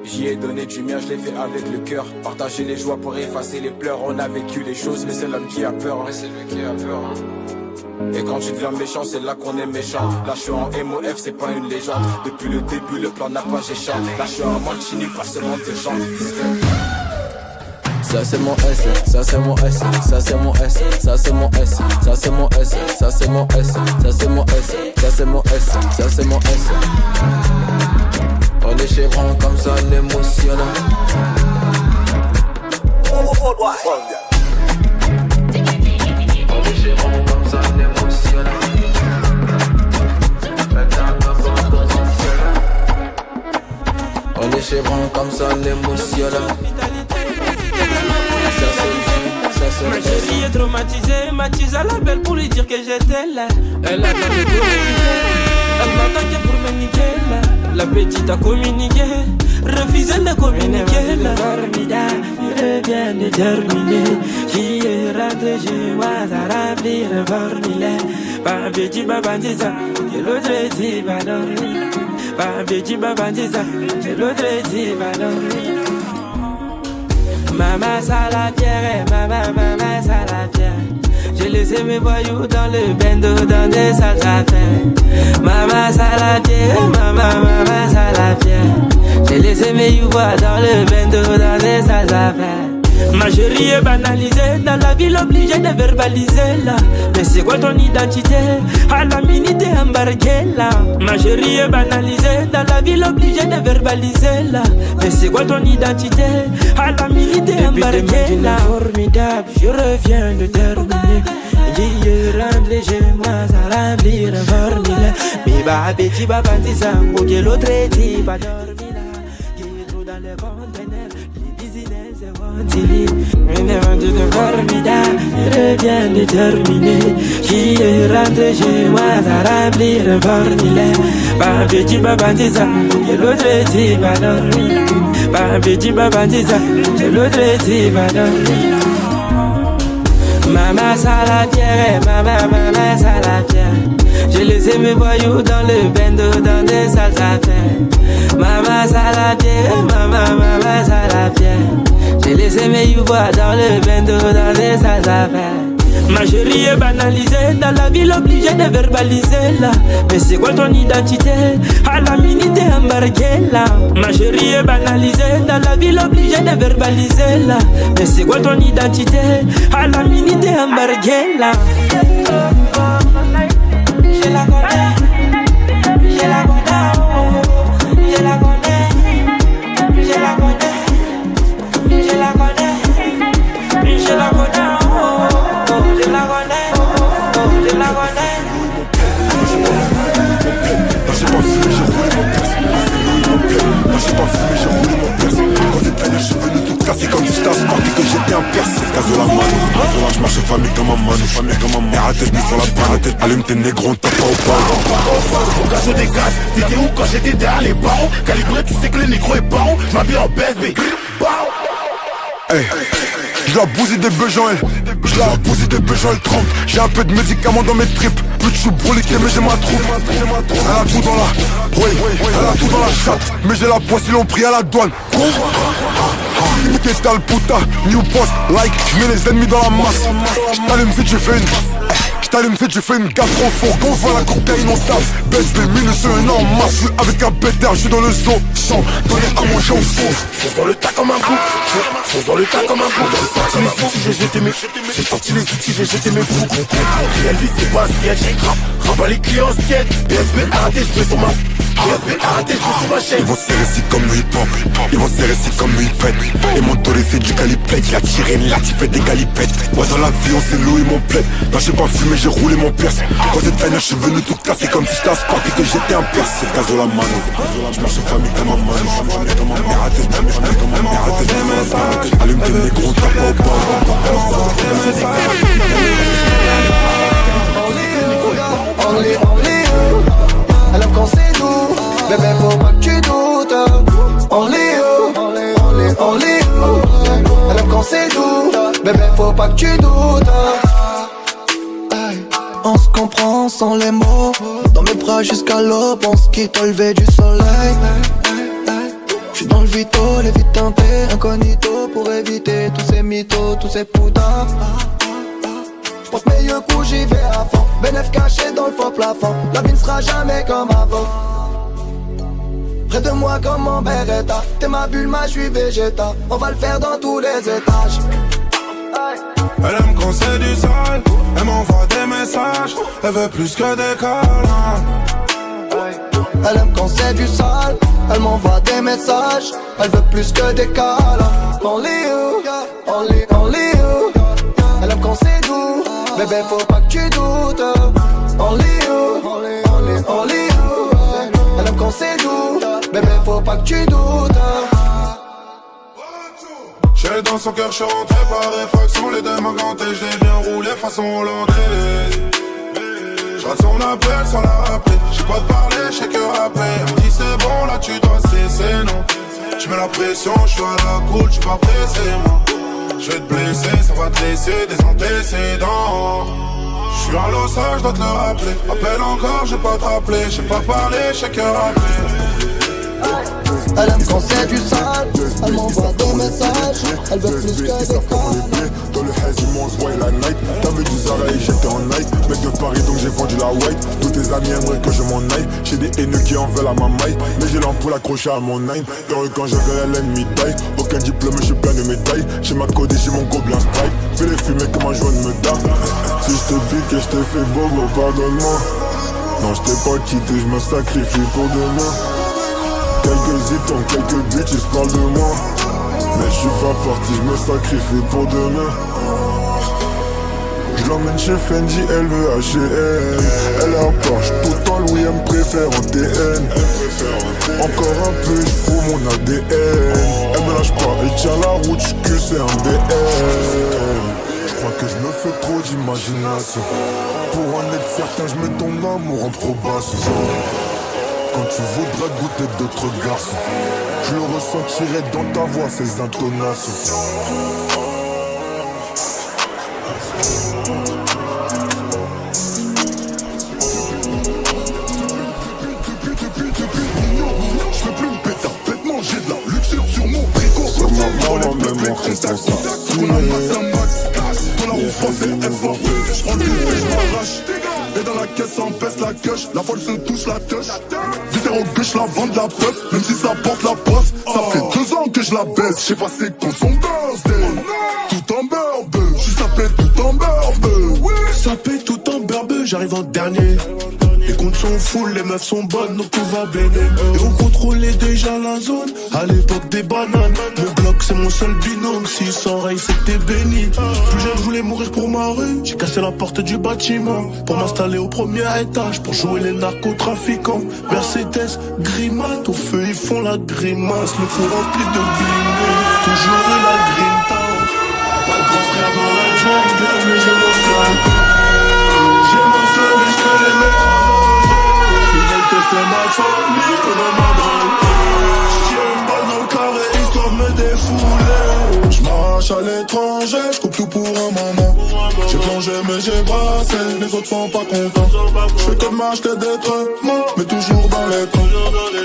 J'y ai donné du mien, je l'ai fait avec le cœur. Partager les joies pour effacer les pleurs. On a vécu les choses, mais c'est l'homme qui a peur. Mais c'est lui qui a peur. Et quand tu deviens méchant, c'est là qu'on est méchant. Là je suis en MOF, c'est pas une légende. Depuis le début, le plan n'a pas échappé. Là je suis en Mancini, pas seulement de gens. Ça c'est mon S, ça c'est mon S, ça c'est mon S, ça c'est mon S, ça c'est mon S, ça c'est mon S, ça c'est mon S, ça c'est mon S, ça c'est mon S. On est chez Bran comme ça l'émotionnel. On est chez Bran comme ça l'émotionnel. On est chez Bran comme ça l'émotionnel. Ma chérie est traumatisée, Mathis à la belle pour lui dire que j'étais là. Elle a donné pour m'éniquer, elle m'attaquait pour me niquer là. La petite a communiqué, refusé de communiquer là. Il vient de terminer, j'y est rentré chez moi, ça remplit le formulaire. Pas petit babandisa, que l'autre dit va dormir. Pas petit babandisa, que l'autre dit va dormir. Maman Salapierre, maman Salapierre. J'ai laissé mes voyous dans le bendo, dans des sales affaires. Maman Salapierre, maman Salapierre. J'ai laissé mes youvois dans le bendo, dans des sales affaires. Ma chérie est banalisée, dans la ville obligée de verbaliser là. Mais c'est quoi ton identité? À la minute t'es embarqué là. Ma chérie est banalisée, dans la ville obligée de verbaliser là. Mais c'est quoi ton identité? À la minute t'es embarqué là. Formidable, je reviens de terminer. J'y rentré chez moi, ça remplit le formulaire. Mais bah petit babandi ça, pour que l'autre dit pas dormi là. Qui est trop dans les conteneurs. Une rendu de formidable, je reviens de terminer. Qui est rentré chez moi, ça remplit le formulaire. Pas petit babandisa, que l'autre dit va dormir. Pas petit babandisa, que l'autre dit va dormir. Maman Salapierre, maman Salapierre. J'ai laissé mes voyous dans le bendo, dans des sales affaires. Maman Salapierre, maman Salapierre. J'ai laissé mes youvois dans le bendo, dans des sales affaires. Ma chérie est banalisée, dans la ville obligée de verbaliser là. Mais c'est quoi ton identité? À la minute t'es embarqué là. Ma chérie est banalisée, dans la ville obligée de verbaliser là. Mais c'est quoi ton identité? À la minute t'es embarqué là. Je la connais, je la connais, je la connais, je la connais, je la connais, je la connais. Je la connais, je la connais. J'ai pas fumé, j'ai roulé mon perce. J'ai pas fumé, j'ai roulé mon perce. Aux États-Unis, je suis venu tout casser comme si j'étais un sportif que j'étais un perce. Gazo la mano, je marche famille comme un mano, famille comme un mano. Arrête, mis sur la barre, allume tes négros, t'as pas au bas. Au gaz, des gaz, t'étais où quand j'étais derrière les barreaux? Calibré, tu sais que le négro est baron. Je m'habille en BSB, hey. Je la bousille des Bejoël, je la bousille des Bejoël 30. J'ai un peu de médicaments dans mes tripes. Plus de chou broliqué mais j'ai ma troupe. Elle a tout dans la, oui, elle a tout dans la chatte. Mais j'ai la poisse, ils l'ont pris à la douane. Qu'est-ce le puta, new boss, like. J'mets les ennemis dans la masse. J't'allume vite, j'ai fait une. J't'allume vite, j'ai fait une gaffe en fourgon. On voit la cocaïne, on tape. BSB, minus un an en masse. J'suis avec un bédard, j'suis dans le zoo. Sans donner à manger au faux. Fonce dans le tas comme un coup. Fonce dans le tas comme un coup. J'ai sorti les outils, j'ai jeté mes. J'ai sorti les outils, j'ai jeté mes coups. Réel vie, c'est pas un sketch. Rabat les clients en sketch. BSB arrêté, j'mets sur ma. BSB arrêté, j'mets sur ma chaîne. Ils vont serrer ici comme nous hip hop. Ils vont serrer ici comme nous hip hop. Et mon toré fait du calipette. Il a tiré une latte, il fait des galipettes. Moi dans la vie, on s'est loué mon plaid. Non, j'ai pas fumé, j'ai roulé mon perce. Aux États-Unis, je suis venu tout casser comme si j'étais un sport et que j'étais un perce. C'est Gazo la mano. Je marche famille comme un mano. Famille comme un mano. Arrête, comme un mano. Allume tes négros, t'as pas au bas. Only you. Elle aime quand c'est doux. Bébé, faut pas que tu doutes. Only you. Elle aime quand c'est doux. Bébé, faut pas que tu doutes. On se comprend sans les mots. Dans mes bras jusqu'à l'aube, on se quitte au lever du soleil. J'suis dans le vito, les vite teintés, incognito pour éviter tous ces mythos, tous ces putains. J'porte mes yeux coups, j'y vais à fond. Bénéf caché dans le faux plafond. La vie ne sera jamais comme avant. Près de moi comme en Beretta. T'es ma bulle, je suis Vegeta. On va le faire dans tous les étages. Elle aime quand c'est du sale. Elle m'envoie des messages. Elle veut plus que des câlins. Elle aime quand c'est du sale. Elle m'envoie des messages. Elle veut plus que des câlins. Only you, only you. Elle aime quand c'est doux. Bébé faut pas que tu doutes. Only you, only you. Elle aime quand c'est doux. Bébé faut pas que tu doutes. J'ai dans son cœur, j'suis rentré par réfraction. Les deux mains gantées, j'l'ai bien roulé façon hollandaise. J'rate son appel sans la rappeler. J'ai pas de parler, j'sais que rapper. Elle me dit c'est bon, là tu dois cesser, non. J'mets la pression, j'suis à la cool, j'suis pas pressé, moi. J'vais te blesser, ça va te laisser des antécédents. J'suis à l'ossage, j'dois te le rappeler. Appelle encore, j'ai pas te rappeler. J'sais pas parler, j'sais que rapper. Elle aime quand c'est du sale. Elle m'envoie des messages. Elle veut plus que des câlins. Dans le haze, ils m'ont envoyé la night. T'avais du Zara et j'étais en night. Mec de Paris donc j'ai vendu la white. Tous tes amis aimeraient que je m'en aille. J'ai des haineux qui en veulent à ma maille. Mais j'ai l'ampoule accrochée à mon nine. Heureux quand je verrai l'ennemi taille. Aucun diplôme, j'ai plein de médailles. J'ai ma code et j'ai mon gobelin sprite. Fais les fumer comme un jaune me da. Si je te pique et je te fais beau, gros pardonne-moi. Non je t'ai pas quitté, je me sacrifie pour demain. Quelques icônes, quelques bitches parlent de moi. Mais je suis pas parti, je me sacrifie pour demain. Je l'emmène chez Fendi, elle veut H&M. Elle a un Porsche, tout en Louis, elle me préfère en TN. Encore un peu, je fous mon ADN. Elle me lâche pas, elle tient la route, j'cule, c'est un BM. Je crois que je me fais trop d'imagination. Pour en être certain, je mets ton amour en probation. Quand tu voudras goûter d'autres garçons, je le ressentirai dans ta voix, ces intonations. Je veux plus me péter, faites manger de la luxure sur mon frigo. Sur ma maman, même en restant ça. Pour la masse à max, pour la roue française, elle va faire. Je prends le bif et je m'arrache. Et dans la caisse, on baisse la queue. La folle se touche la touche. Viscère au bûche, la vente la preuve. Même si ça porte la poste. Ça fait 2 ans que je la baisse. J'sais pas c'est quand son birthday. Tout en berbe. J'suis sapé tout en berbe. Sapé tout en berbe, j'arrive en dernier. Les comptes sont full, les meufs sont bonnes, donc tout va bien. Et on contrôlait déjà la zone, à l'époque des bananes. Mon bloc c'est mon seul binôme, si sans rail c'était béni. Plus jeune je voulais mourir pour ma rue, j'ai cassé la porte du bâtiment pour m'installer au premier étage, pour jouer les narcotrafiquants. Mercedes, grimate, au feu ils font la grimace. Le fou rempli de bling, toujours eu la grinta. Pas de grand frère dans la jungle, mais je m'en fais. J'ai mon feu mais je peux les mettre. C'est ma famille, comme ma drogue. J'tire une balle dans le carré, histoire de me défouler. J'marche à l'étranger, j'coupe tout pour un moment. J'ai plongé mais j'ai brassé, les autres sont pas contents. J'fais comme m'acheter des traitements, mais toujours dans les temps.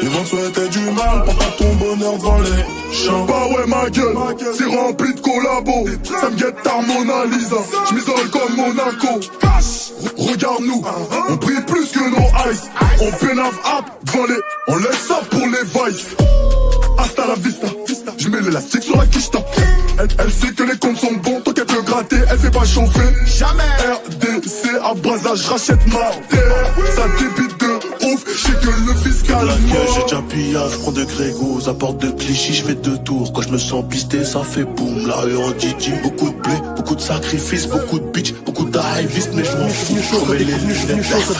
Ils vont te souhaiter du mal, pour pas ton bonheur devant les champs. Bah ouais ma gueule, c'est rempli de collabos. Ça me guette ta Mona Lisa, j'm'isole comme Monaco. Regarde-nous, on brille plus que nos ice. On pénave up devant les, on laisse ça pour les vices. Hasta la vista, je mets l'élastique sur la quicheta. Elle sait que les comptes sont bons, tant qu'elle peut gratter, elle fait pas chauffer. Jamais. RDC à Brazza, j'rachète ma terre. Ça débite de ouf, j'sais que le fiscal la caisse, j'ai déjà pillage, j'prends de Grégos, à porte de Clichy, j'fais 2 tours. Quand j'me sens pisté, ça fait boum. La rue en Didi, beaucoup de blé, beaucoup de sacrifices, beaucoup de bitch, beaucoup d'arrivistes, mais j'm'en fous. Ça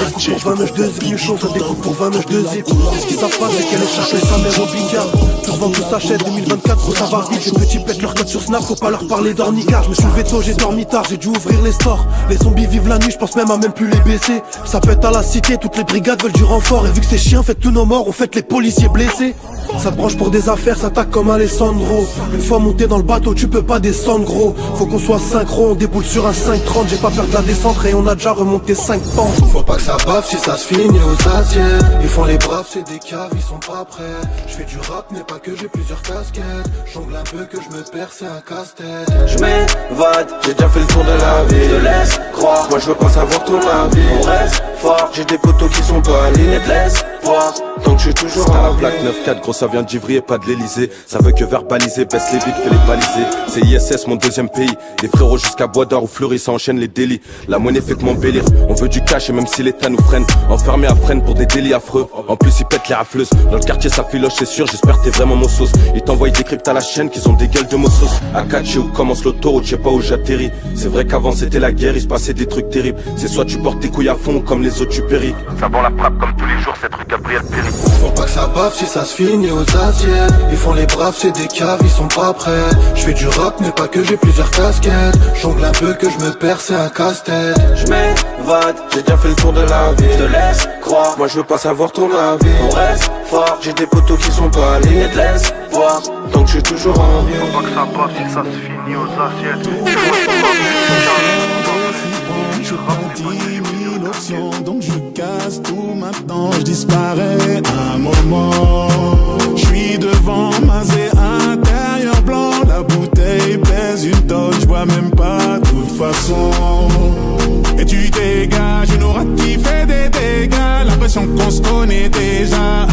découpe pour 20 mèches de zip, ça découpe pour 20 mèches de zip. Ce qu'ils savent pas, c'est qu'elle est cherchée sa mère au Bigard. Tout vend tout s'achète, 2024, ça va vite. Les petits pètent leur code sur Snap, faut pas leur parler d'ornicard. Je me suis levé tôt, j'ai dormi tard, j'ai dû ouvrir les stores. Les zombies vivent la nuit, je pense même à même plus les baisser. Ça pète à la cité, toutes les brigades veulent du renfort. Et vu que c'est chiant, faites tous nos morts, on fait les policiers blessés. Ça te branche pour des affaires, ça taque comme Alessandro. Une fois monté dans le bateau, tu peux pas descendre gros. Faut qu'on soit synchro, on déboule sur un 5-30. J'ai pas peur de la descente et on a déjà remonté 5 pans. Faut pas que ça baffe si ça se finit aux assiettes. Ils font les braves, c'est des caves, ils sont pas prêts. Je fais du rap, mais pas que j'ai plusieurs casquettes. Jongle un peu que je me perds, c'est un casse-tête. Je m'évade, j'ai déjà fait le tour de la ville. Je te laisse croire, moi je veux pas savoir ton avis. On reste fort, j'ai des potos qui sont pas alignés. Te laisse voir, donc je suis toujours à la Black 9-4, gros ça vient d'Ivry et pas de l'Elysée. Ça veut que verbaliser, baisse les vides, fais les baliser. C'est ISS mon deuxième pays. Les frérots jusqu'à Bois d'Or ou Fleury, ça enchaîne les délits. La monnaie fait que m'embellir. On veut du cash et même si l'État nous freine, enfermé à freine pour des délits affreux. En plus ils pètent les rafleuses. Dans le quartier ça filoche c'est sûr, j'espère que t'es vraiment mon sauce. Ils t'envoient des cryptes à la chaîne qu'ils ont des gueules de mossos. À 4 où commence l'autoroute, je sais pas où j'atterris. C'est vrai qu'avant c'était la guerre, il se passait des trucs terribles. C'est soit tu portes tes couilles à fond ou comme les autres tu péris. Ça vend la frappe comme tous les jours, cette rue Gabriel Péry. Faut pas que ça baffe si ça se finit aux assiettes. Ils font les braves, c'est des caves, ils sont pas prêts. Je fais du rap, mais pas que j'ai plusieurs casquettes. Jongle un peu que je me perds, c'est un casse-tête. Je m'évade, j'ai déjà fait le tour de la ville. Je te laisse croire, moi je veux pas savoir ton avis. On reste fort, j'ai des potos qui sont pas alignés. Te laisse voir, donc je suis toujours en vie. Faut pas que ça passe si ça se finit aux assiettes. Je prends 10 000 options, donc je casse tout maintenant. Je disparais un moment. Je suis devant Mazé, intérieur blanc. La bouteille pèse une tonne, je bois même pas de toute façon. Et tu dégages une aura qui fait des dégâts. L'impression qu'on se connaît déjà.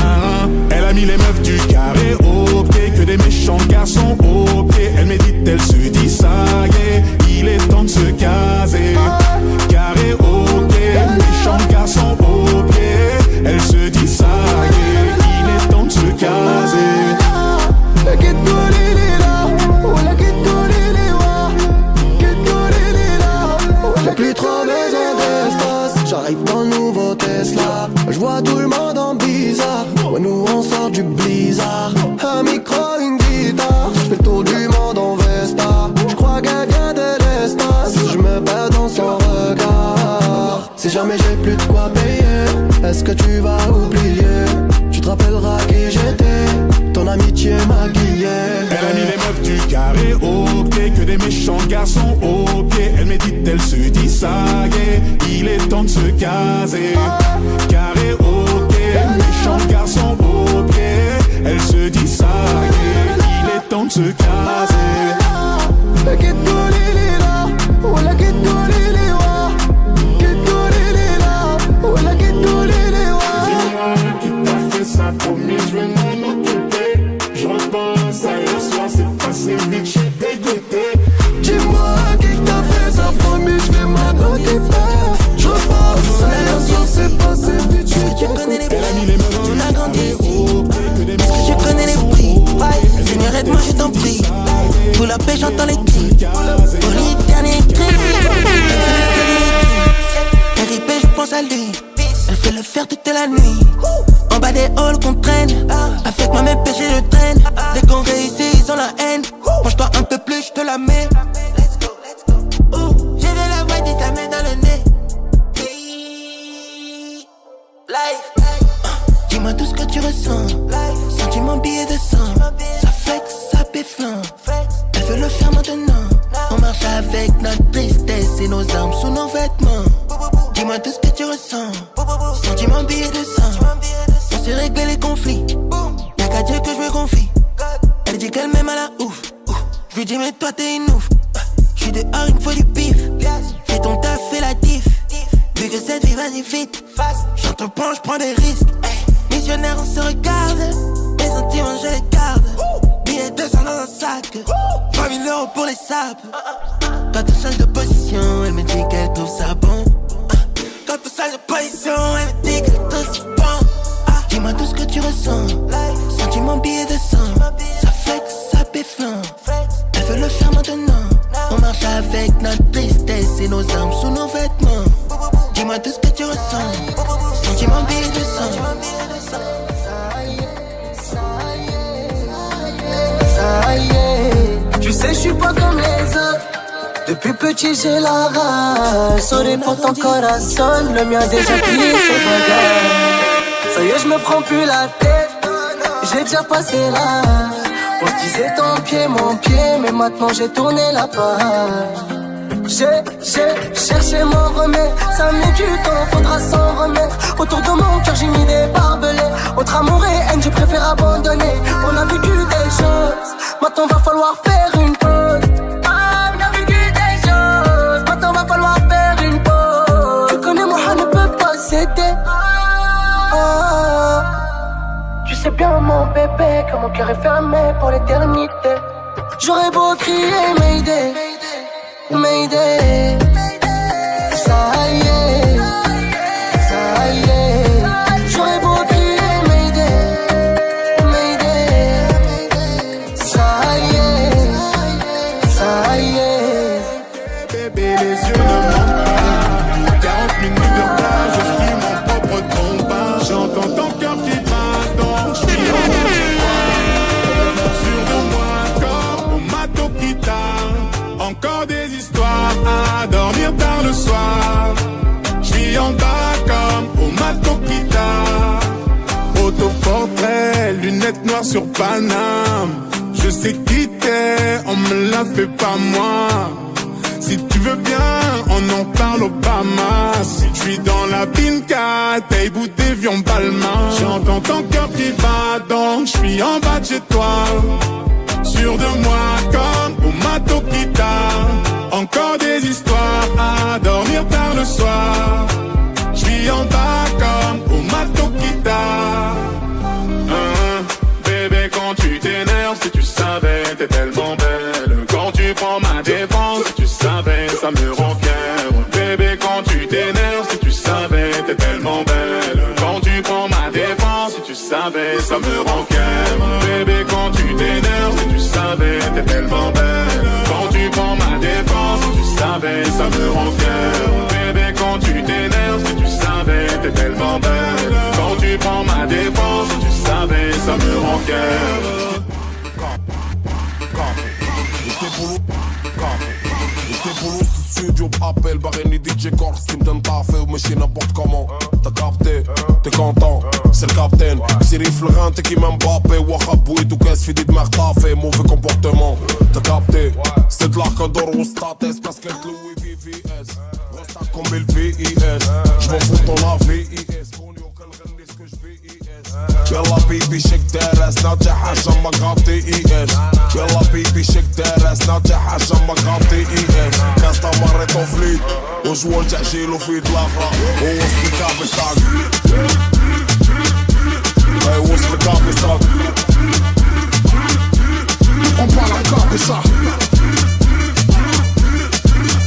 Elle a mis les meufs du carré au pied, que des méchants garçons au pied. Elle médite, elle se dit ça y est, il est temps de se caser. Carré au pied, méchant garçon au pied. Elle se dit ça y est, il est temps de se caser. J'ai plus trop besoin d'espace. J'arrive dans le nouveau Tesla. Je vois tout le monde en bizarre. Ouais, nous on sort du blizzard. Un micro, une guitare. Je fais le tour du monde en Vesta. Je crois qu'elle vient de l'espace. Je me perds dans son regard. Si jamais j'ai plus de quoi payer, est-ce que tu vas oublier? Tu te rappelleras qui j'étais. Ton amitié m'a guillé. Elle a mis les meufs du carré au pied, que des méchants garçons au pied. Elle médite, elle se dit ça y est, il est temps de se caser. Carré au pied, méchant garçon au pied. Elle se dit ça y est, il est temps de se caser. Dis-moi qui t'a fait ça, promis, je vais m'en occuper. Je repense à hier soir, c'est passé vite, je suis dégoûté. Dis-moi qui t'a fait ça, promis, je vais m'en occuper. Je repense à hier soir, c'est passé vite, je suis dégoûté. Je connais les prix, on a grandi ici. Je connais les prix, Seigneur aide-moi je t'en prie. Pour la paix j'entends les cris, pour les derniers cris. RIP je pense à lui, elle fait le faire toute la nuit. En bas des halls qu'on traîne, avec moi mes péchés je traîne. Dès qu'on réussit ils ont la haine. Mange-toi un peu plus, je te la mets. J'ai de la voix de ta main dans le nez. Life. Dis-moi tout ce que tu ressens. Sentiment billet de sang. Ça flex, ça péflant. Elle veut le faire maintenant. On marche avec notre tristesse et nos armes sous nos vêtements. Dis-moi tout ce que tu ressens. Sentiment billet de sang. On sait régler les conflits. Y'a qu'à Dieu que je me confie. Elle dit qu'elle m'aime à la ouf. Je lui dis mais toi t'es une ouf. J'suis dehors, il me faut du pif. Fais ton taf, fais la diff. Vu que cette vie vas-y vite. J'entreprends, j'prends des risques. Missionnaire on se regarde. Mes sentiments je les garde. Billets 200 dans un sac. 30 000 euros pour les sapes. Quand on change de position, elle me dit qu'elle trouve ça bon. Quand on change de position, elle me dit qu'elle trouve ça bon. Dis-moi tout ce que tu ressens. Sentiment billet de sang. Ça flex, ça péflant. Elle veut le faire maintenant. On marche avec notre tristesse et nos armes sous nos vêtements. Dis-moi tout ce que tu ressens. Sentiment billet de sang. Ça y est, tu sais, je suis pas comme les autres. Depuis petit, j'ai la race. Sorry pour ton corazon, le mien déjà plié, c'est bagarre. Ça y est, je me prends plus la tête. J'ai déjà passé l'âge. On se disait ton pied, mon pied, mais maintenant j'ai tourné la page. J'ai cherché mon remède, ça a mis du temps, faudra s'en remettre. Autour de mon cœur j'ai mis des barbelés. Entre amour et haine je préfère abandonner. On a vécu des choses, maintenant va falloir faire une pause. Ah, on a vécu des choses, maintenant va falloir faire une pause. Tu connais moi, on ne peut pas céder. Tu sais bien mon bébé que mon cœur est fermé pour l'éternité. J'aurais beau crier Mayday, Mayday, ça y est, ça y est. J'aurais beau crier Mayday, Mayday, ça y est, ça y est. Bébé, les yeux ne mentent pas. 40 minutes de retard, je suis mon propre combat. J'entends ton cœur qui bat, donc je suis en joie. Sûr de moi comme au mato qui t'a. Encore des histoires à dormir tard le soir. Je suis en bas comme au mato qui t'a. Autoportrait, lunettes noires sur Paname. Je sais qui t'es, on me la fait pas moi. Si tu veux bien, on en parle au Bahamas. Je suis dans la Pinca, taille bout d'évion Balmain. J'entends ton cœur qui bat, donc je suis en bas de chez toi. Sûr de moi comme au mato qui t'a. Encore des histoires à dormir tard le soir. Je suis en bas comme au mato qui t'a. Bébé, quand tu t'énerves, si tu savais, t'es tellement belle. Quand tu prends ma défense, si tu savais, ça me rend fier. Bébé, quand tu t'énerves, si tu savais, t'es tellement belle. Quand tu prends ma défense, si tu savais, ça me rend fier. Bébé, quand tu t'énerves, si tu savais, t'es tellement belle. Quand tu prends ma défense, si tu savais, ça me rend fier. Bébé, quand tu t'énerves, si tu savais, t'es tellement belle. Quand tu prends ma défense, si tu savais, ça me rend fier. J'étais pour le studio, appel, Barreni DJ Corse qui me donne pas fait ou monsieur n'importe comment. T'as capté, t'es content, c'est le capitaine. Siri Florent, t'es qui m'Mbappé, Wahabou et tout qu'est-ce fini de merde t'as fait, mauvais comportement. T'as capté, c'est de l'arcador ou status, casquette Louis VVS. Resta comme le VIS, j'm'en fous ton AVIS. يلا بيبي شك دارس ناجح عشان ما غطي اي اس يلا بيبي شك دارس ناجح عشان ما غطي اي اس كاستا مريت فليت وجوال تحجيلو في الاخرى ووسط الكابي صاق اي وسط الكابي صاق on parle à كابي صاق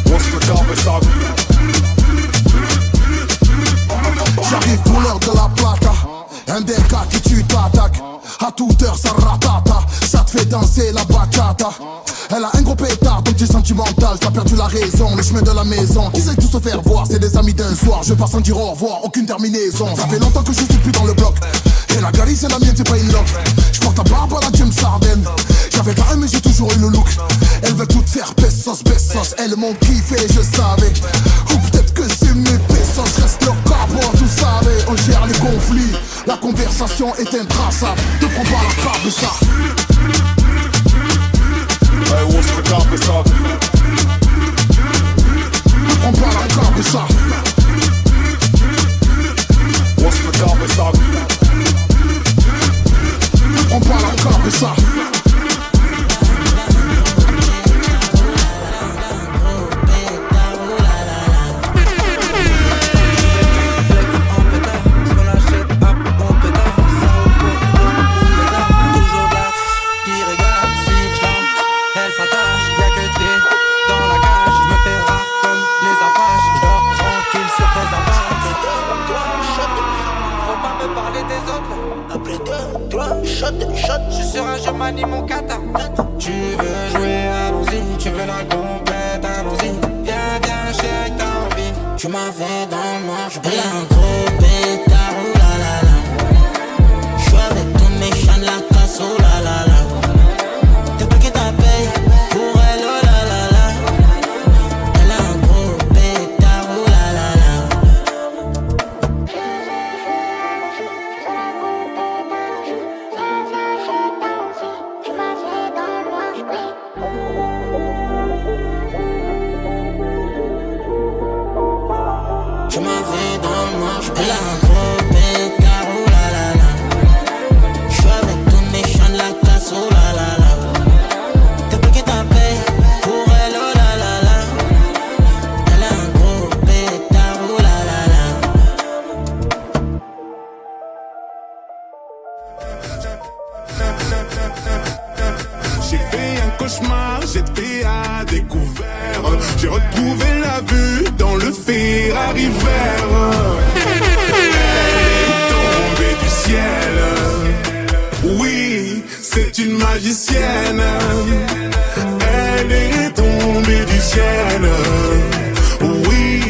وسط الكابي صاق j'arrive pour l'heure de la plata. Un des gars qui tue t'attaque. À toute heure ça ratata. Ça te fait danser la bachata. Elle a un gros pétard donc tu es sentimental. T'as perdu la raison, le chemin de la maison. Qui sait tout se faire voir, c'est des amis d'un soir. Je vais pas sans dire au revoir, aucune terminaison. Ça fait longtemps que je suis plus dans le bloc. Et la galerie c'est la mienne, c'est pas une loque. J'porte ta barbe à la James Harden. J'avais pas un mais j'ai toujours eu le look. Elles veulent toutes faire pesos, pesos. Elles m'ont kiffé, je savais. Ou peut-être que c'est mes pesos. Reste leur carbone, tout savez. On gère les conflits. La conversation est intraçable. Te prends pas la cabeza. Hey, what's the cabeza? Te prends pas la cabeza. What's the cabeza? Te prends pas la cabeza. Je manie mon kata. Tu veux jouer, allons-y. Tu veux la compète, allons-y. Viens, viens, chérie, t'as envie. Tu m'avais dans le noir, je brille. Un gros pétard, oh la la la. J'suis avec tous mes chats de la casse, oh la la la. T'es pas qui t'appelle pour elle, oh la la la. Elle a un gros pétard, oh la la la. un cauchemar, j'étais à découvert. J'ai retrouvé la vue dans le Ferrari vert. Elle est tombée du ciel. Oui, c'est une magicienne. Elle est tombée du ciel. Oui,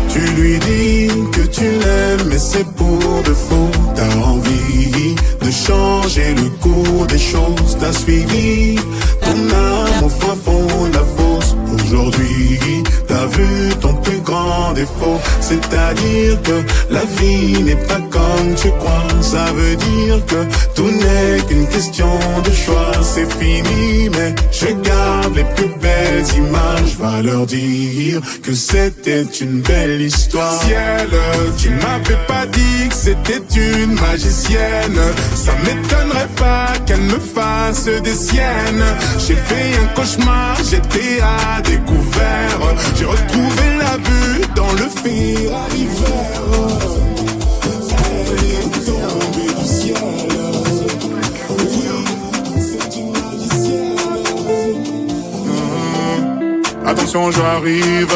tu lui dis que tu l'aimes, mais c'est pour de faux. T'as envie de changer le cours des choses. T'as suivi ton âme au fin fond de la fosse. Aujourd'hui, t'as vu ton plus grand défaut. C'est-à-dire que la vie n'est pas comme tu crois. Ça veut dire que tout n'est qu'une question de choix. C'est fini, mais je garde les plus belles images. Va leur dire que c'était une belle histoire. Ciel, tu m'avais pas dit que c'était une magicienne. Ça m'étonnerait pas qu'elle me fasse des siennes. J'ai fait un cauchemar, j'étais à découvert. J'ai retrouvé la vue dans le Ferrari vert. Elle est tombée du ciel. Oui, c'est une magicienne. Attention, j'arrive,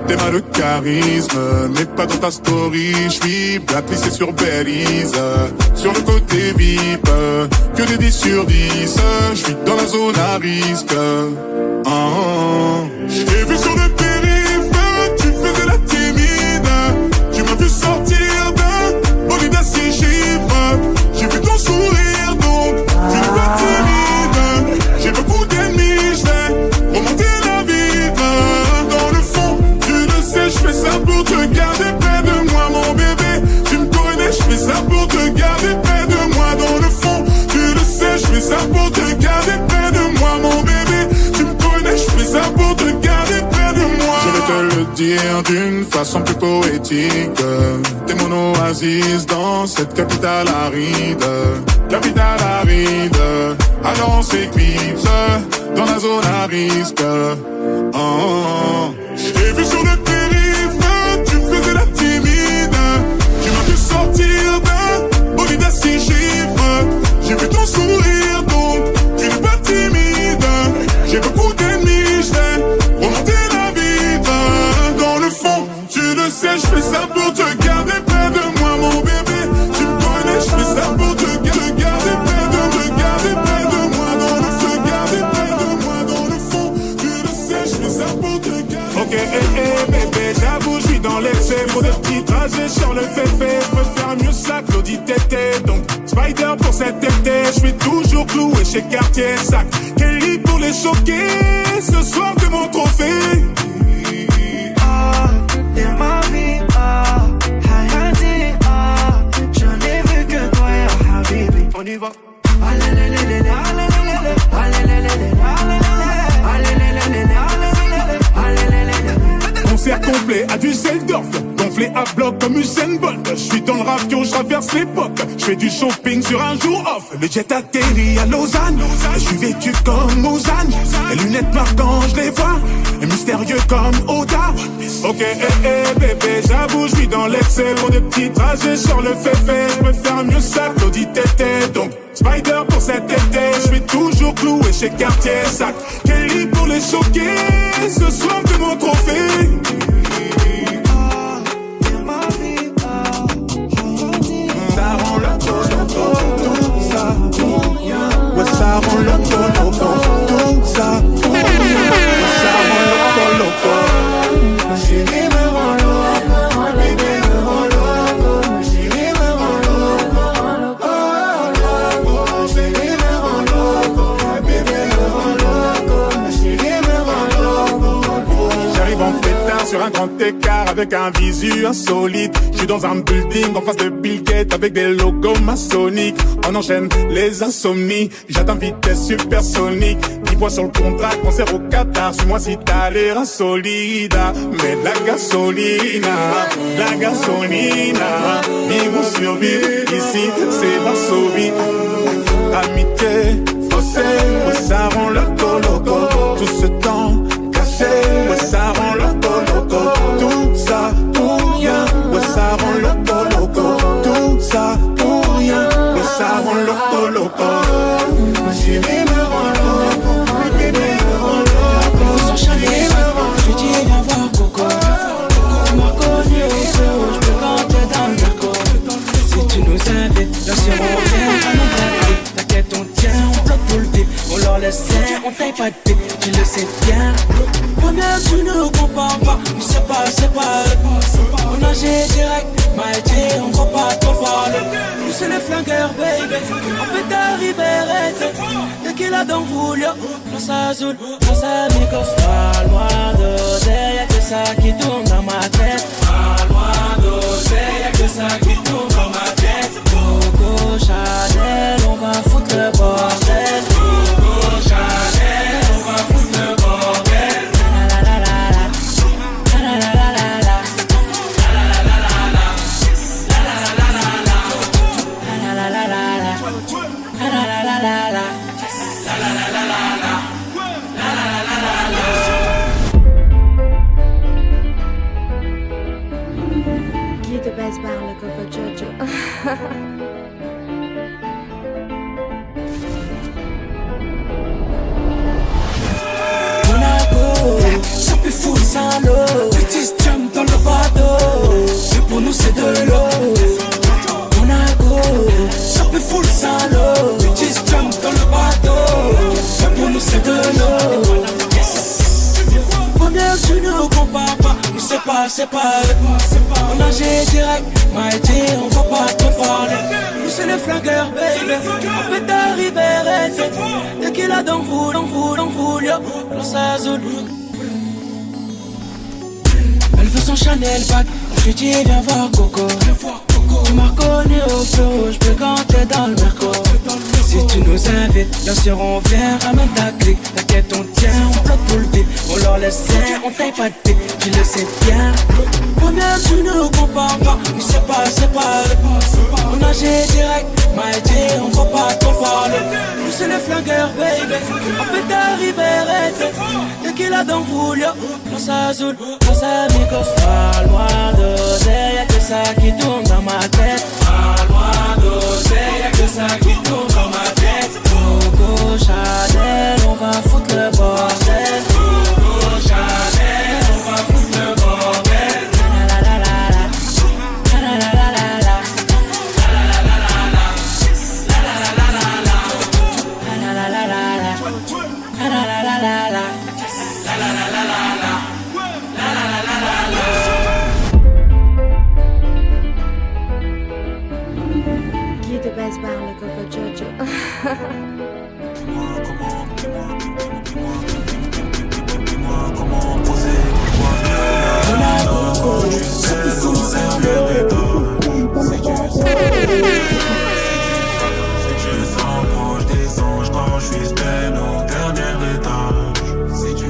t'es mal de charisme, mais pas dans ta story. J'suis blacklisté sur Belize, sur le côté VIP, que des 10 sur 10. J'suis dans la zone à risque. J'ai vu sur le périph', tu faisais la timide. Tu m'as vu sortir d'un bolide à 6 chiffres. J'ai vu ton sourire, donc tu n'es pas timide. J'ai beaucoup d'ennemis, j'vais remonter la vitre. Dans le fond, tu le sais, j'fais ça pour te garder près de moi, mon bébé. Tu me connais, j'fais ça pour te garder près de moi. Dans le fond, tu le sais, j'fais ça pour te garder près de moi, mon bébé. Tu me connais, j'fais ça pour te garder près de moi. Je vais te le dire d'une façon plus poétique. T'es mon oasis dans cette capitale aride. Capitale aride. Alors on s'éclipse dans la zone à risque. J'ai vu sur le périph', tu faisais la timide. Tu m'as vu sortir d'un bolide à 6 chiffres. J'ai vu ton sourire, donc tu n'es pas timide. J'ai beaucoup d'ennemis, j'vais remonter la vitre. Dans le fond, tu le sais, j'fais ça pour te garder près de moi, mon bébé. Tu me connais, j'fais ça pour te garder près de moi. Dans le feu, garder près de moi. Dans le fond, tu le sais, j'fais ça pour te garder. Ok, bébé, j'avoue, j'suis dans l'excès. Pour des petits trajets sur le féfé, j'préfère mieux ça que Claudie Tété. Donc, Spider pour cet été, j'suis toujours cloué chez Cartier Sac. Kelly pour les choquer, ce soir t'es mon trophée. T'es ma vie, Hayati, je n'ai vu que toi, ya Habibi. On y va. Concert complet à Düsseldorf, gonflé à bloc comme Usain Bolt. J'suis dans le ravio, j'traverse l'époque. J'fais du shopping sur un jour off. Le jet atterrit à Lausanne. J'suis vêtu comme Lausanne. Les lunettes noires quand j'les vois, et mystérieux comme Oda. Ok, bébé, j'avoue, j'suis dans l'excès. Pour des petits trajets sur le féfé, j'préfère mieux ça que Claudie Tété. Donc, Spider pour cet été, j'suis toujours cloué chez Cartier Sac. Kelly pour les choquer, ce soir t'es mon trophée. Ça rend le loco, tout ça, ouais, ça rend le loco, tout ça, ouais, ça rend le loco. Ma chérie me rend loco, mon bébé me rend loco, ma chérie me rend loco, ma chérie me rend loco, ma bébé me rend loco, ma chérie me rend loco. J'arrive en pétard sur un grand écart avec un visu insolite. J'suis dans un building en face de Bill Gates avec des logos maçonniques. On enchaîne les insomnies, j'atteins vitesse supersonique. 10 points sur le contrat, concert au Qatar. Suis-moi si t'as l'air insolide. Mais la gasolina, vivons survivre ici, c'est Varsovie. Amitié, fossé, ouais, ça rend le loco. Tout ce temps caché, ouais, ça rend le loco. Tout ça pour rien, ouais, ça rend le loco. Tout ça pour rien, ouais, ça rend le loco. Ma chérie me rend loco. On leur laisse rien, on taille pas de pied, tu le sais bien. Toi-même tu ne compares pas, mais c'est pas eux. On nageait direct, Maïté, on va pas t'en parler. Nous c'est les flingueurs, baby, on peut t'arriver arrêter. Dès qu'il a dans Julio, place à Azul, place à Migos. Pas loin d'oser, y'a que ça qui tourne dans ma tête. Pas loin d'oser, y'a que ça qui tourne dans ma tête. Coco Chanel, on va foutre le bordel. Coco Chanel, on va foutre le bordel. La la la la la, la la la la la, la la la la la, la la la la la, la la la la la, la la la la la, la la la la la, la la la la la. Qui te baisse par le Coco Jojo? Monaco, ça peut foutre Saint-Lô. Petit jump dans le bateau, mais pour nous c'est de l'eau. Monaco, ça peut foutre Saint-Lô. Petit jump dans le bateau, mais pour nous c'est de l'eau. Première tu ne compares pas, mais c'est pas eux. On nageait direct, Maïté, on va pas te parler. Nous c'est les flingueurs, baby, on peut t'arriver arrêter. Dès qu'il a dans Julio, place à Azul. Elle veut son Chanel bag, je lui dis viens voir Coco. Tu m'as reconnu au feu rouge, peux quand t'es dans le Merco. Si tu nous invites, bien sûr on vient, ramène ta clique. T'inquiète on tient, on bloque tout le vide. On leur laisse rien, on taille pas de pied, tu le sais bien. Toi-même tu ne compares pas, mais c'est pas eux. On nageait direct, Maïté, on va pas t'en parler. Nous c'est les flingueurs, baby, on peut t'arriver arrêter. Dès qu'il a dans Julio, place à Azul, place à Migos. Pas loin d'oser, y'a que ça qui tourne dans ma tête. Pas loin d'oser, y'a que ça qui tourne dans ma tête. Coco Chanel, on va foutre le bordel. Coco Chanel, on va foutre le bordel. La la la la la, la la la la la, la la la la la, la la la la la, la la la la la, la la la la la, la la la la la, la la la la la. Qui te baisse par le Coco Jojo? Comment poser Si tu sens proche des anges quand je suis stand au dernier étage. Si tu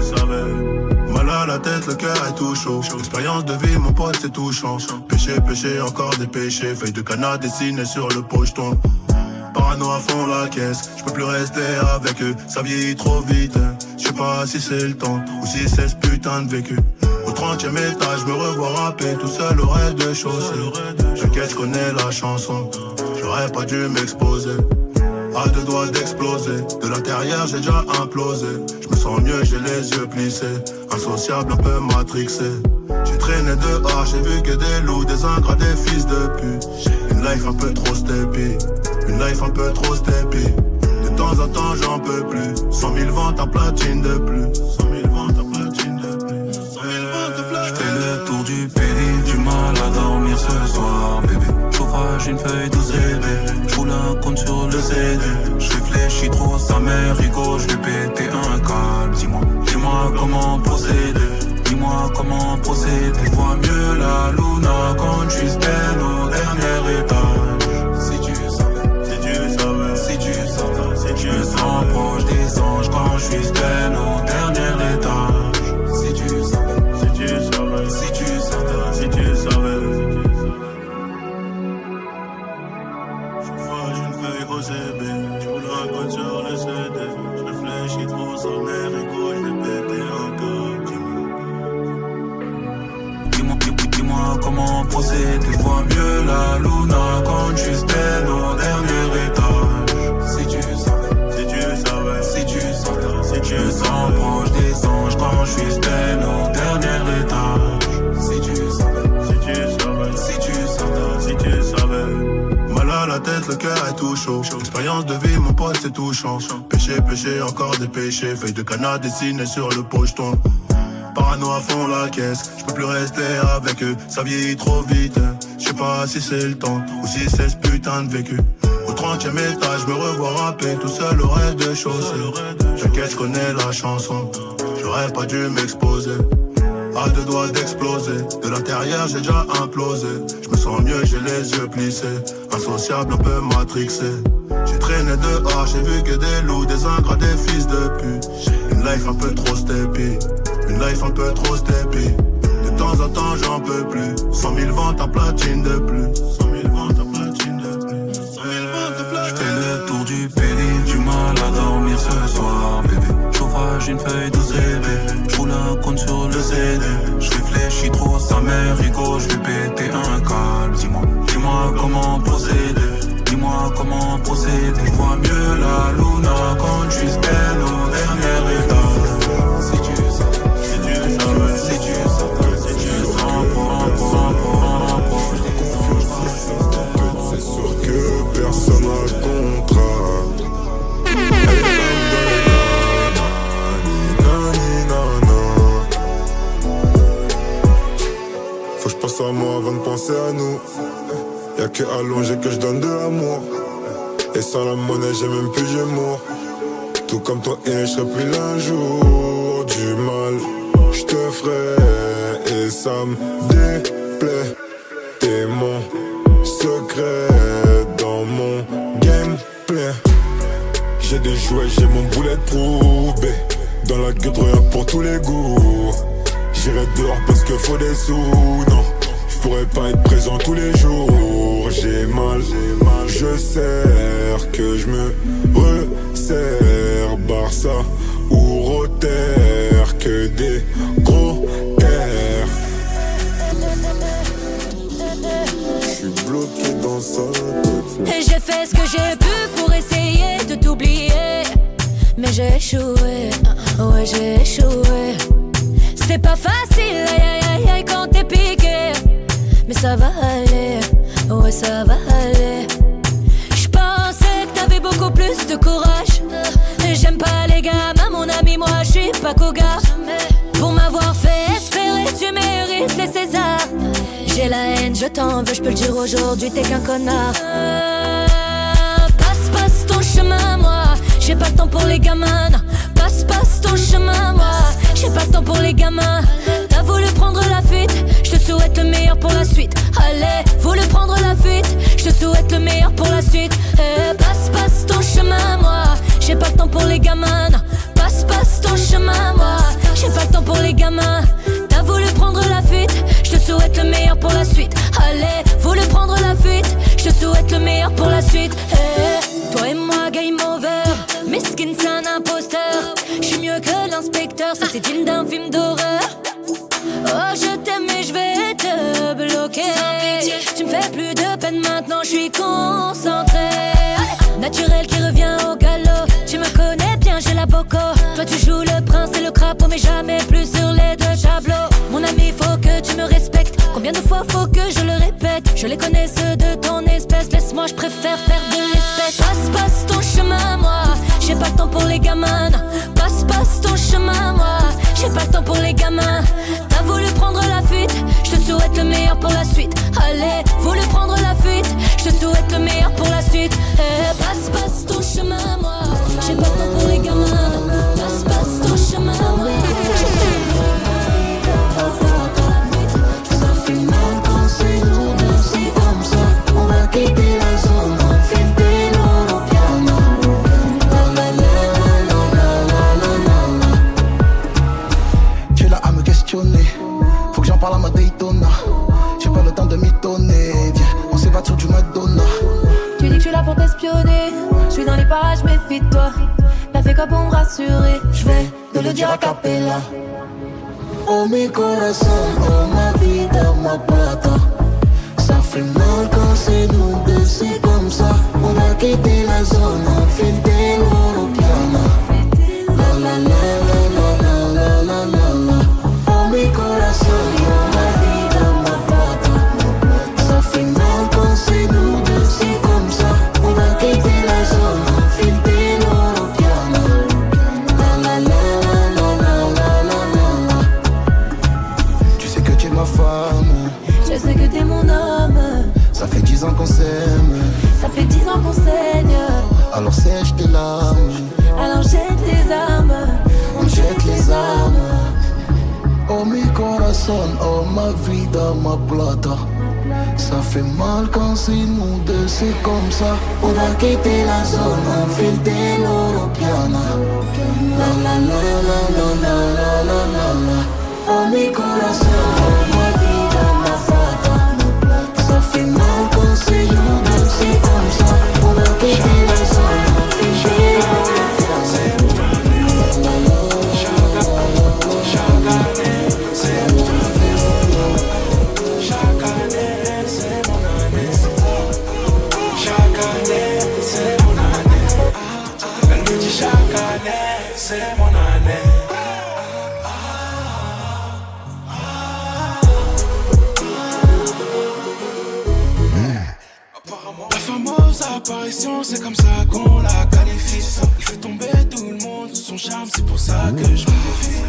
savais. Mal à la tête, le cœur est tout chaud. Expérience de vie, mon pote, c'est touchant. Péché, encore des péchés. Feuille de canard dessinée sur le pocheton. Parano à fond la caisse, je peux plus rester avec eux, ça vieillit trop vite. Je sais pas si c'est le temps ou si c'est ce putain de vécu. Au 30e étage, je me revois rapper tout seul au rez de chaussée. T'inquiète, je connais la chanson, j'aurais pas dû m'exposer. À deux doigts d'exploser, de l'intérieur j'ai déjà implosé. Je me sens mieux, j'ai les yeux plissés, insociable, un peu matrixé. J'ai traîné dehors, j'ai vu que des loups, des ingrats, des fils de pute. Une life un peu trop steppy, une life un peu trop steppy. De temps en temps j'en peux plus, 100 000 ventes en platine de plus. 100 000 ventes en platine de plus. J'fais le tour du pays, du mal à dormir ce soir, bébé. Chauffage, une feuille de CD, j'roule un compte sur le CD. J'réfléchis trop, sa mère rigole, j'vais péter un câble. Dis-moi comment procéder, dis-moi comment procéder. J'vois mieux la luna quand j'suis stand au dernier étage. Si tu savais, je me sens proche des anges quand j'suis stand au dernier étage. Si tu savais. Chauffage, une feuille au CB, j'roule un code sur le CD. J'réfléchis trop, sa mère rigole, j'vais péter un câble. Dis-moi comment procéder, j'vois mieux la luna quand j'suis stand au dernier étage. Si tu savais, je me sens proche des anges quand j'suis stand au dernier étage. Si tu savais. Mal à la tête, le le cœur est tout chaud. Expérience de vie, mon pote, c'est touchant. Péché, péché, encore des péchés. Feuille de canard dessinée sur le pocheton. Parano à fond la caisse, je peux plus rester avec eux. Ça vieillit trop vite, je sais pas si c'est le temps ou si c'est ce putain de vécu. Au 30e étage, me revois rapper tout seul au rêve de chaussée. T'inquiète, je connais la chanson, j'aurais pas dû m'exposer. À deux doigts d'exploser, de l'intérieur j'ai déjà implosé. Je me sens mieux, j'ai les yeux plissés, insociable, un peu matrixé. J'ai traîné dehors, j'ai vu que des loups, des ingrats, des fils de pute. Une life un peu trop steppy, une life un peu trop steppy. De temps en temps j'en peux plus, 100 000 ventes en platine de plus. 100 000 ventes en platine de plus. J'fais le tour du périph', du mal à dormir ce soir, bébé. Chauffage, une feuille de CD, j'roule un compte sur le CD. J'réfléchis trop, sa mère rigole, j'vais péter un câble. Dis-moi comment procéder, dis-moi comment procéder. J'vois mieux la luna quand j'suis belle au dernier étage. Si tu savais, si tu savais, si tu savais, si tu c'est sûr que personne n'a le contrat. Faut que je pense à moi avant de penser à nous. Y'a que allongé que je donne de l'amour. Et sans la monnaie j'ai même plus j'aimour. Tout comme toi et je serai plus l'un jour. Du mal je te ferai et ça me déplaît. T'es mon secret dans mon gameplay. J'ai des jouets, j'ai mon bulletproof B. Dans la gueule rien pour tous les goûts. J'irai dehors parce que faut des sous. Non, je pourrais pas être présent tous les jours. J'ai mal, je sers que je me resserre. Barça ou Rotter, que des gros terres. J'suis bloqué dans sa tête. Et j'ai fait ce que j'ai pu pour essayer de t'oublier. Mais j'ai échoué, ouais j'ai échoué. C'est pas facile, aïe aïe aïe quand t'es piqué. Mais ça va aller, ouais ça va aller. J'pensais que t'avais beaucoup plus de courage. J'aime pas les gamins, mon ami, moi j'suis pas Koga. Pour m'avoir fait espérer, tu mérites les Césars. J'ai la haine, je t'en veux, j'peux le dire aujourd'hui, t'es qu'un connard. Passe ton chemin, moi. J'ai pas le temps pour les gamins. Passe ton chemin, moi. J'ai pas le temps pour les gamins. T'as voulu prendre la fuite, je te souhaite le meilleur pour la suite. Allez, voulu prendre la fuite, je te souhaite le meilleur pour la suite. Passe ton chemin, moi. J'ai pas le temps pour les gamins. Passe ton chemin, moi. J'ai pas le temps pour les gamins. T'as voulu prendre la fuite, je te souhaite le meilleur pour la suite. Allez, voulu prendre la fuite, je te souhaite le meilleur pour la suite. Toi et moi, game over. Miskin, c'est un imposteur. J'suis mieux que l'inspecteur, ça c'est digne d'un film d'horreur. Oh, je t'aime et je vais te bloquer. Tu me fais plus de peine maintenant, je suis concentré. Naturel qui revient au galop. Tu me connais bien, j'ai la boco. Toi tu joues le prince et le crapaud, mais jamais plus sur les deux tableaux. Mon ami, faut que tu me respectes. Combien de fois faut que je le répète? Je les connais ceux de ton espèce. Laisse-moi, je préfère faire de l'espèce. Passe ton chemin, moi. J'ai pas le temps pour les gamins. Passe ton chemin, moi. J'ai pas le temps pour les gamins. T'as voulu prendre la fuite, je te souhaite le meilleur pour la suite. Allez, voulu prendre la fuite, je te souhaite le meilleur pour la suite. Passe ton chemin, moi. J'ai pas le temps pour les gamins. Passe ton chemin, moi. Ça fait mal quand c'est nous deux, c'est comme ça. On va quitter la zone, on fait des loro piano. Tu es là à me questionner, faut que j'en parle à ma Daytona. J'ai pas le temps de m'étonner, viens, on s'évade sur du Madonna. Tu dis que tu es là pour t'espionner, je suis dans les parages, méfie-toi. T'as fait quoi pour me rassurer? Je vais te le dire a cappella. Oh mi corazon, oh ma vida, ma pata. Ça fait mal quand c'est nous deux, c'est comme ça. On va quitter la zone, on fait des loro piano. La la la la la la la la la. Oh mi corazon, oh ma vida, ma pata. Ça fait mal quand c'est nous deux, c'est comme ça. On alors sèche tes larmes. Alors jette tes armes. Jette les armes. Oh mi corazón, oh ma vida, ma plata. Ça fait mal quand c'est nous deux, c'est comme ça. On va quitter la zone, on file de l'Europiana. La la la la la la la la la la. Oh mi corazón, oh ma vida, ma plata. Ça fait mal quand c'est nous deux, c'est comme ça. On va quitter la zone, on file de l'Europiana. C'est mon année. La fameuse apparition, c'est comme ça qu'on la qualifie. Il fait tomber tout le monde sous son charme, c'est pour ça que je me défie.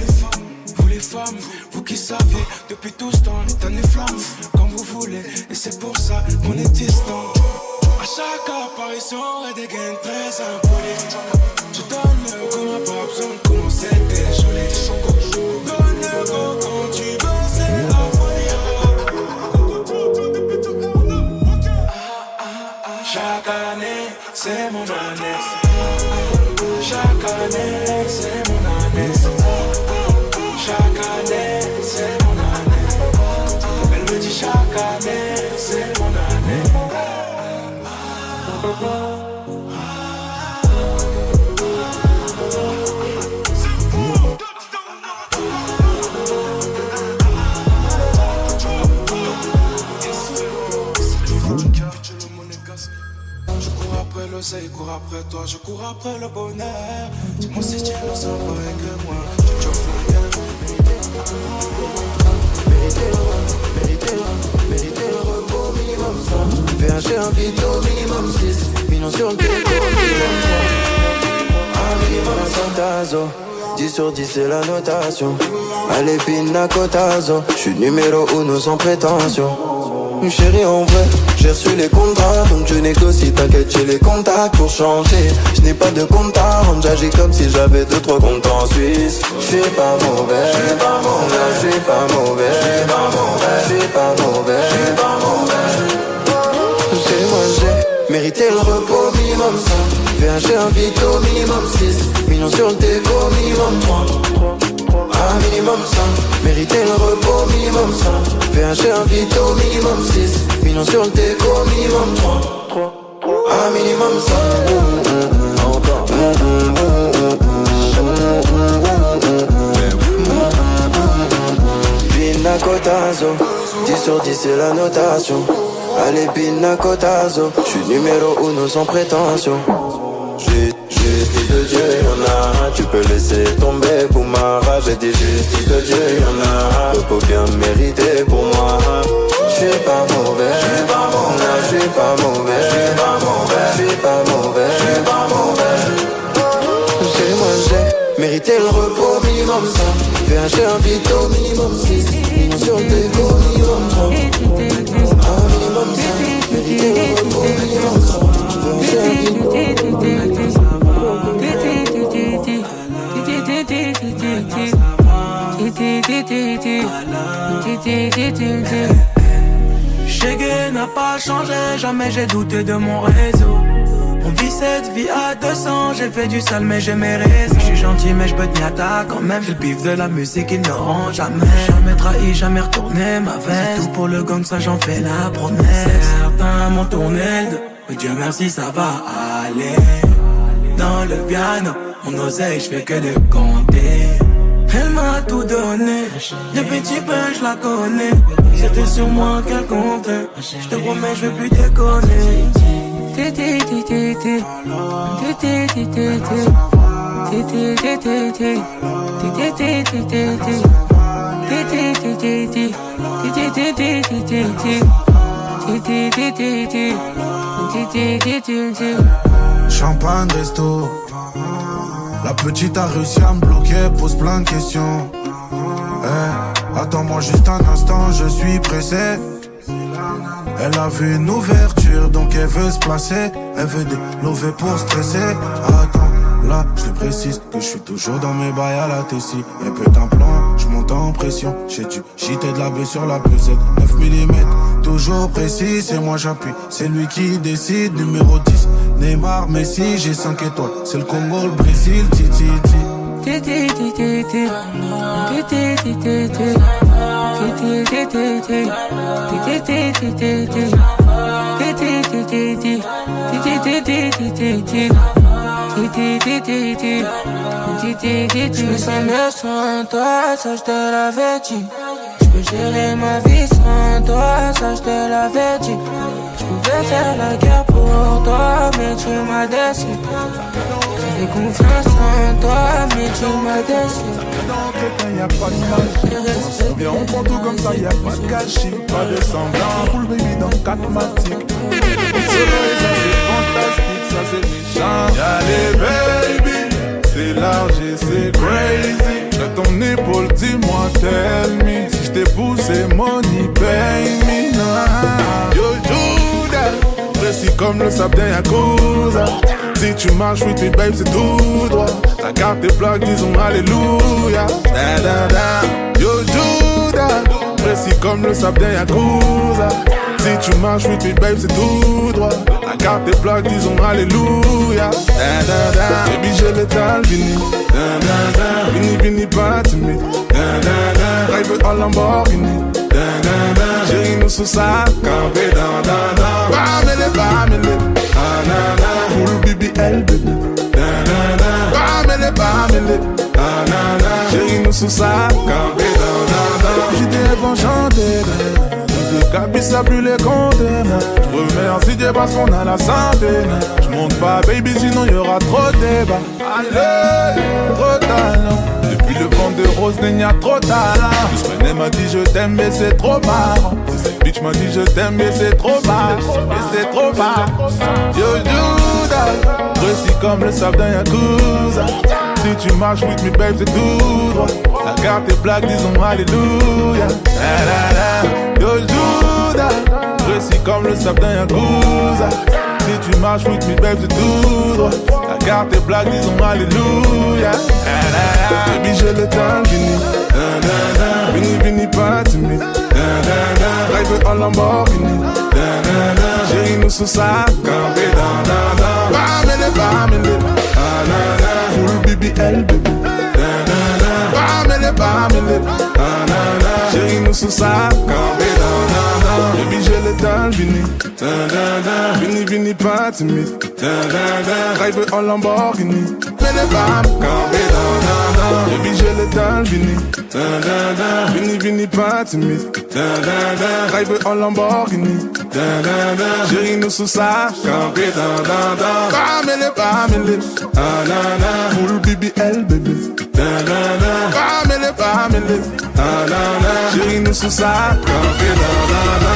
Vous les femmes, vous qui saviez, depuis tout ce temps, l'éternel flamme, quand vous voulez, et c'est pour ça qu'on est distant. À chaque apparition, et des gains très impolis. Je donne le go, n'a pas besoin de commencer à déjeuner. Donne le go quand tu veux, c'est la folie. Chaque année, c'est mon année. Chaque année, c'est mon année. Chaque année, c'est mon année. Elle me dit chaque année, c'est mon année. Je cours après toi, je cours après le bonheur. Dis-moi si tu le sens pareil que moi. Tu Mériter le repos minimum 100. VH un vide au minimum 6. Millions sur le déco minimum 3. Un minimum 100 tazo. 10 sur 10 c'est la notation. Allez pina cotazo. J'suis numéro 1 sans prétention. Chérie en vrai, j'ai reçu les contrats. Donc je négocie, t'inquiète j'ai les contacts pour changer. Je n'ai pas de compte à rendre, j'agis comme si j'avais 2-3 comptes en Suisse. J'suis pas mauvais, j'suis pas mauvais, j'suis pas mauvais, j'suis pas mauvais, j'suis pas mauvais, j'suis pas mauvais. C'est moi j'ai mérité le repos minimum 5. VH un vide au minimum 6. Millions sur le déco minimum 3. Un minimum 5, mériter le repos minimum 5. VH un vide au minimum 6. Millions sur le déco minimum 3. Un minimum 5. Pina cotazo, 10 sur 10 c'est la notation. Allez pina cotazo, j'suis numéro 1 sans prétention. Justice de Dieu, y'en a. Tu peux laisser tomber pour ma rage. J'ai dit justice de Dieu, y'en a. Repos bien mérité pour moi. J'suis pas mauvais, j'suis pas mauvais, j'suis pas mauvais, j'suis pas mauvais, j'suis pas mauvais, j'suis pas mauvais. C'est moi j'ai mérité le repos minimum 5. VH un vide au minimum 6. Millions sur le déco minimum 3. Un minimum 5, mérité le repos minimum 5. VH un vide. Chégué n'a pas changé, jamais j'ai douté de mon réseau. On vit cette vie à 200, j'ai fait du sale mais j'ai mes raisons. J'suis gentil mais j'peux tenir à ta quand même. J'ai le pif de la musique, ils ne rend jamais. Jamais trahi, jamais retourné ma veste. C'est tout pour le gang, ça j'en fais la promesse. Certains m'ont tourné le dos, mais Dieu merci ça va aller. Dans le piano, mon oseille j'fais que de compter. Elle m'a tout donné, depuis petit peu je la connais. C'était sur moi qu'elle comptait, je te promets je vais plus déconner. Champagne resto. La petite a réussi à me bloquer, pose plein de questions. Attends-moi juste un instant, je suis pressé. Elle a vu une ouverture, donc elle veut se placer. Elle veut des lovés pour stresser. Attends, là, je te précise que je suis toujours dans mes bails à la Tessie. Et putain plan, je monte en pression. J'ai dû jeter de la baie sur la pesette. 9 mm, toujours précis, c'est moi j'appuie. C'est lui qui décide, numéro 10. Neymar, Messi, j'ai 5 étoiles. C'est le Congo, le Brésil, titi. Je me sens mieux sans toi, ça je te l'avais dit. Je peux gérer ma vie sans toi, ça je te l'avais dit. Je pouvais faire la guerre pour toi, mais tu m'as déçu. J'avais confiance en toi, mais tu m'as déçu. Y'a pas de magie, on se souvient, on prend tout comme ça, y'a pas de gâchis, pas de semblant, full baby dans 4 matiques. Ça c'est fantastique, ça c'est méchant. Y'a les baby, c'est large et c'est crazy. J'ai ton épaule, dis-moi, tell me. Si j't'ai poussé, money, pay me. Yo, Judas, précis comme le sable d'un Yakuza. Si tu marches, oui, tes babes, c'est tout droit. Ta carte est plaque, disons alléluia. Da, da, da. Yo, Judas, précis comme le sable d'un Yakuza. Si tu marches, oui, tes babes, c'est tout droit. Ta carte est plaque, disons alléluia. Da, da, da. Baby, j'ai l'étal, vini. Da, da, da. Vini, vini, pas timide. Da, da, da. Drive en Lamborghini. Da, da, da. Chérie, nous sous ça, campé, da, da, da. Bamele, bamele. Ah, na, na. Full BBL, baby. Da, da, da. Bamele. Ah, na, na. Chérie, nous sous ça, campé, da, da, da. J'étais enchanté, de Cabissa plus les conteneurs. J'remercie Dieu parce qu'on a la santé. J'monte pas baby sinon y'aura trop de débat. Allez, trop talent. Depuis le vent de rose il y a trop de talent. Doucement m'a dit je t'aime mais c'est trop marrant. Cette bitch m'a dit je t'aime mais c'est trop marrant. Mais c'est trop marrant. Yo Judas, précis comme le sable d'un Yakuza. Si tu marches with me babe c'est tout droit. La carte est black disons alléluia. La la la. Yo Judas, précis comme le sable d'un Yakuza. Si tu marches with me babe c'est tout droit. La carte est black disons alléluia. La la la. Baby j'ai le temps fini. Da da da. Vini vini pas timide. Da da da. Drive en Lamborghini. Da da da. Chérie nous sous ça, campé da da da. Bamele bamele. Ah na na. Full BBL baby. Da da da. Bamele. Ah na na. Chérie nous sous ça, campé da da da. Baby j'ai le temps vini. Da da da. Vini vini pas timide. Da da da. Drive en Lamborghini. Mele bam, campé da da da. Baby j'ai le temps vini. Da da da. Vini vini pas timide. Da da da. Drive en Lamborghini. Da da da. Chérie nous sous ça, campé da da da. Bamele. Ah na na. Full BBL baby. Da da da. Bamele. Ah na na. Chérie nous sous ça, campé da da da.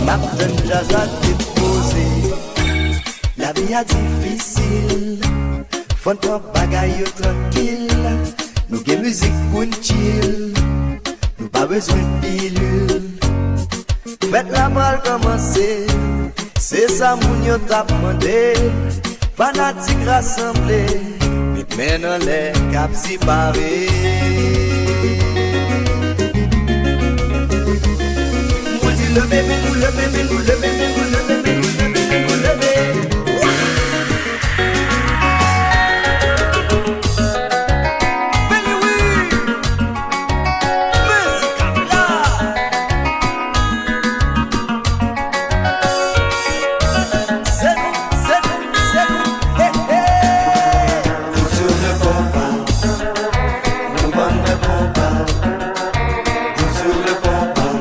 Ma jeune jazz a déposé. La vie a difficile. Fon ton bagaille tranquille. Nous gen musique pour chill. Nous pas besoin de pilule. Faites la balle commencer. C'est ça moun yo t'a demandé. Fanatique rassemblé. Mais maintenant les caps séparés. Le bébé, nous le bébé, nous le bébé, nous le bébé, nous le bébé, nous le bébé. Benny oui, musique à c'est nous, hey hey. Nous sur le compas, nous vendons le compas. Nous sur le compas.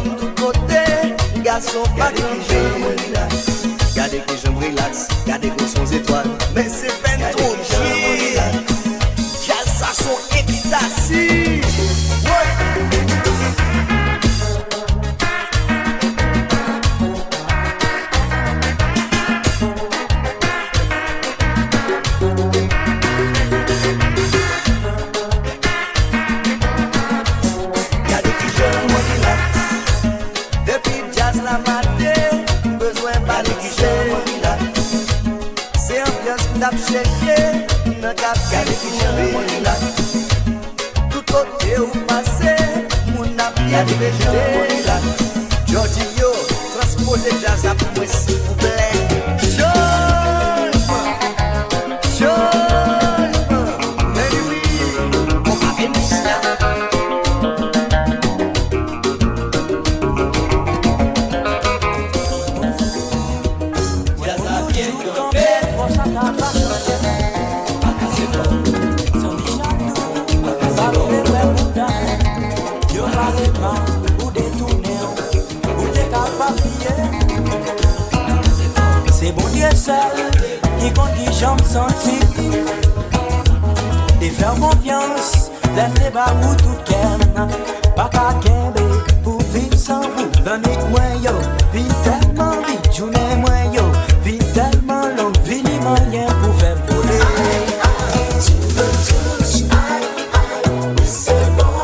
comme tout côté, garçon pas de gardez que je me relaxe, gardez que sont étoiles, mais c'est peine trop chier. Jazz ça son ecstasy. Jorginho, transpose jazz à pour moi s'il vous plaît. C'est bon Dieu seul qui compte qui j'en senti. Et faire confiance, laissez bas ou tout calme. Pas qu'à kembe pour vivre sans vous. Donnez-moi yo, vite tellement vite, journée moi yo, vite tellement long, vini moyen pour faire voler. Tu me touches, oui c'est bon.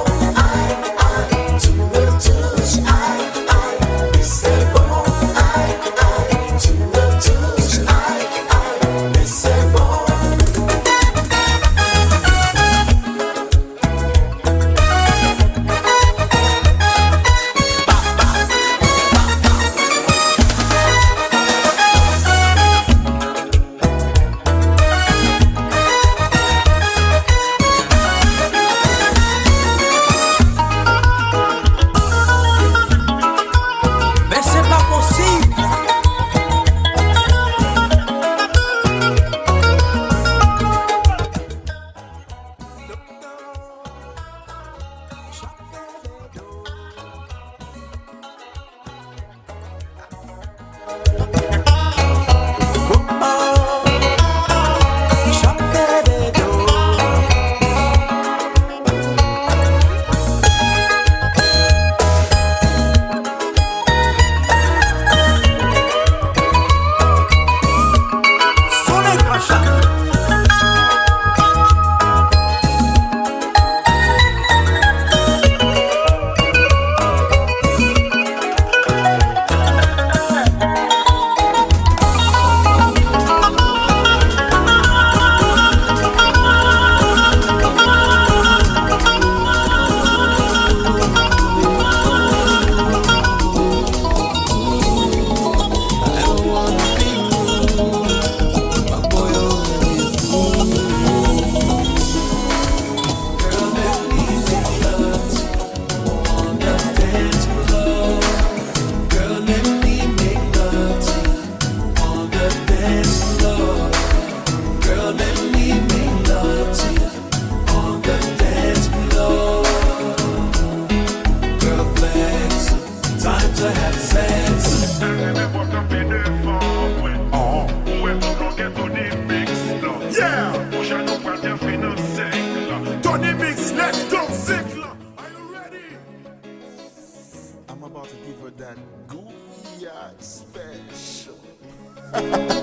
Tu me touches, oui c'est bon.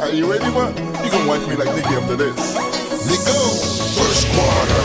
Are you ready, man? You gonna wife me like Nicky after this. Let's go! First quarter.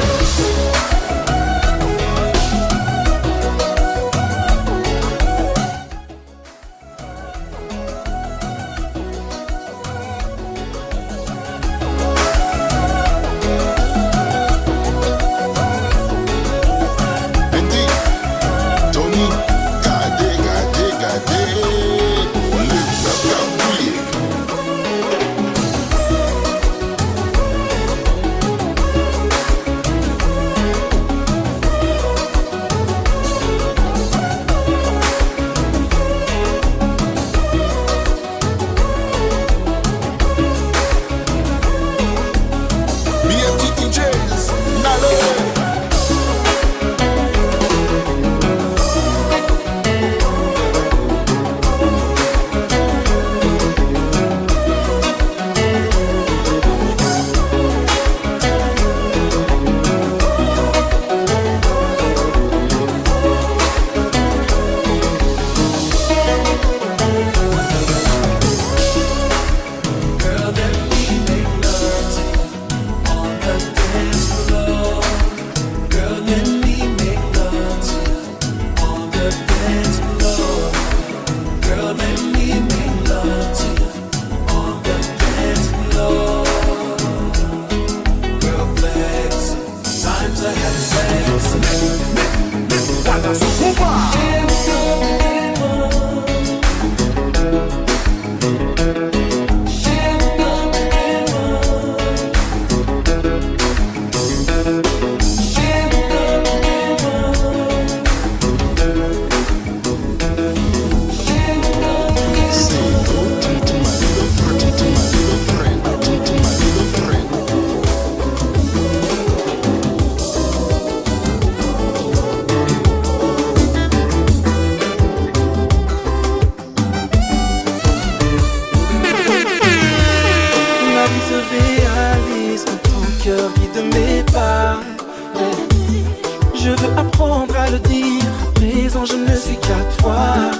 le dire, présent je ne suis qu'à toi.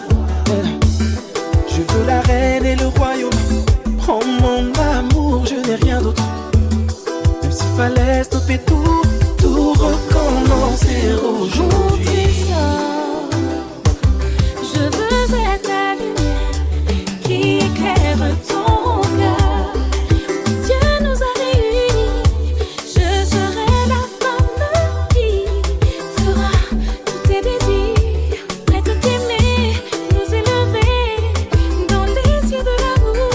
Je veux la reine et le royaume. Prends mon amour, je n'ai rien d'autre. Même s'il fallait stopper tout recommencer aujourd'hui. Je veux être la lumière qui éclaire ton cœur. Dieu nous a réunis, je serai la femme qui fera tous tes désirs, prête à t'aimer, nous élever dans les cieux de l'amour.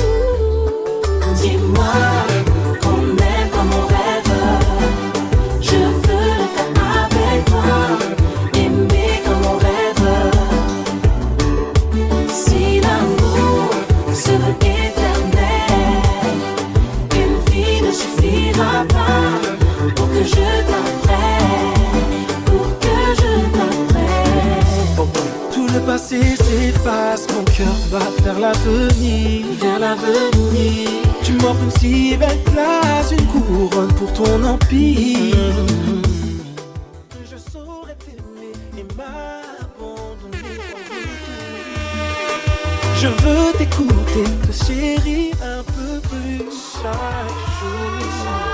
Dis-moi qu'on aime comme on rêve, je veux le faire avec toi, aimer comme on rêve. Si l'amour se veut éternel, une vie ne suffira pas pour que je t'apprenne, pour que je t'apprenne. Tout le passé s'efface, mon cœur va vers l'avenir, vers l'avenir. Tu m'offres une si belle place, une couronne pour ton empire. Que je saurais t'aimer et m'abandonner. Je veux t'écouter, te chérir un peu plus chaque jour.